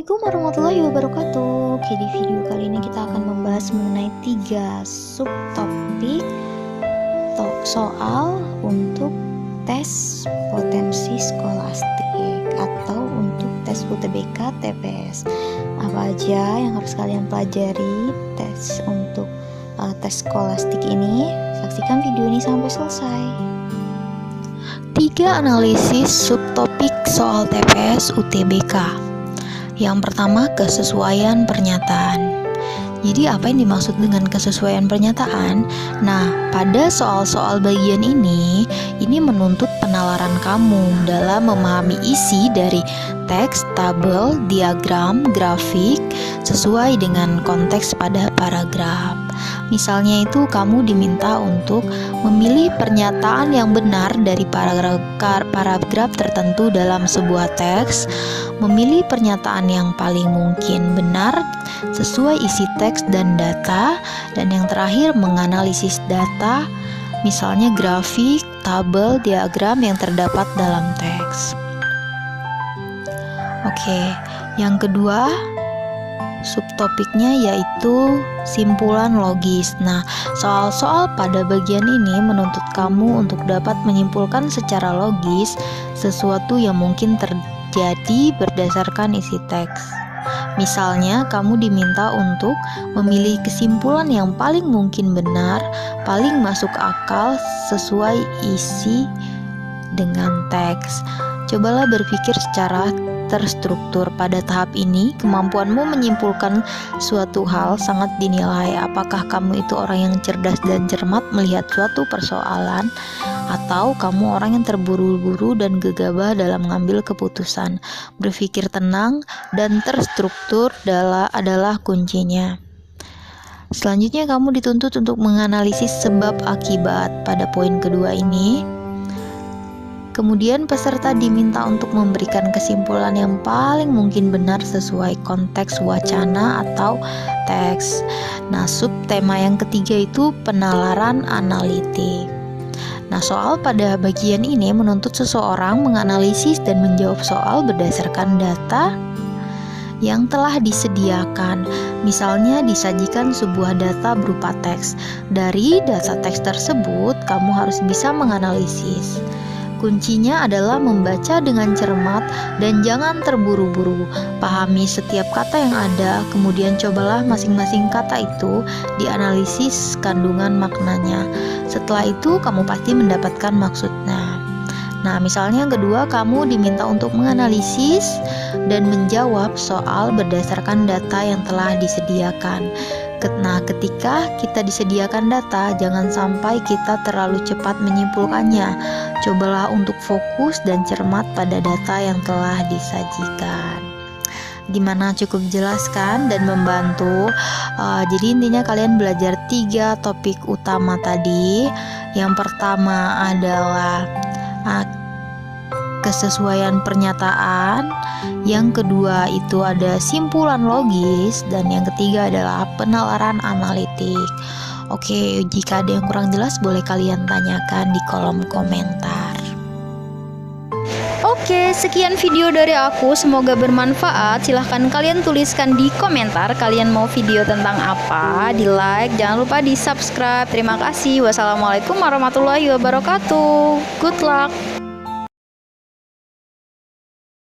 Assalamualaikum warahmatullahi wabarakatuh. Oke, di video kali ini kita akan membahas mengenai 3 subtopik soal untuk tes potensi skolastik atau untuk tes UTBK TPS. Apa aja yang harus kalian pelajari untuk tes skolastik ini? Saksikan video ini sampai selesai. 3 analisis subtopik soal TPS UTBK. Yang pertama, kesesuaian pernyataan. Jadi apa yang dimaksud dengan kesesuaian pernyataan? Nah, pada soal-soal bagian ini menuntut penalaran kamu dalam memahami isi dari teks, tabel, diagram, grafik sesuai dengan konteks pada paragraf. Misalnya itu kamu diminta untuk memilih pernyataan yang benar dari paragraf tertentu dalam sebuah teks, memilih pernyataan yang paling mungkin benar sesuai isi teks dan data, dan yang terakhir menganalisis data, misalnya grafik, tabel, diagram yang terdapat dalam teks. Oke, yang kedua subtopiknya yaitu simpulan logis. Nah, soal-soal pada bagian ini menuntut kamu untuk dapat menyimpulkan secara logis sesuatu yang mungkin terjadi berdasarkan isi teks. Misalnya, kamu diminta untuk memilih kesimpulan yang paling mungkin benar, paling masuk akal sesuai isi dengan teks. Cobalah berpikir secara terstruktur. Pada tahap ini, kemampuanmu menyimpulkan suatu hal sangat dinilai. Apakah kamu itu orang yang cerdas dan cermat melihat suatu persoalan, atau kamu orang yang terburu-buru dan gegabah dalam mengambil keputusan? Berpikir tenang dan terstruktur adalah kuncinya. Selanjutnya, kamu dituntut untuk menganalisis sebab akibat pada poin kedua ini. Kemudian peserta diminta untuk memberikan kesimpulan yang paling mungkin benar sesuai konteks wacana atau teks. Nah, subtema yang ketiga itu penalaran analitik. Nah, soal pada bagian ini menuntut seseorang menganalisis dan menjawab soal berdasarkan data yang telah disediakan. Misalnya disajikan sebuah data berupa teks. Dari data teks tersebut, kamu harus bisa menganalisis. Kuncinya adalah membaca dengan cermat dan jangan terburu-buru. Pahami setiap kata yang ada, kemudian cobalah masing-masing kata itu dianalisis kandungan maknanya. Setelah itu, kamu pasti mendapatkan maksudnya. Nah, misalnya yang kedua, kamu diminta untuk menganalisis dan menjawab soal berdasarkan data yang telah disediakan. Nah, ketika kita disediakan data, jangan sampai kita terlalu cepat menyimpulkannya. Cobalah untuk fokus dan cermat pada data yang telah disajikan. Gimana, cukup jelas kan dan membantu? Jadi intinya kalian belajar 3 topik utama tadi. Yang pertama adalah kesesuaian pernyataan, yang kedua itu ada simpulan logis, dan yang ketiga adalah penalaran analitik. Oke, jika ada yang kurang jelas boleh kalian tanyakan di kolom komentar. Oke, sekian video dari aku, semoga bermanfaat. Silahkan kalian tuliskan di komentar kalian mau video tentang apa, di like, jangan lupa di subscribe. Terima kasih. Wassalamualaikum warahmatullahi wabarakatuh. Good luck.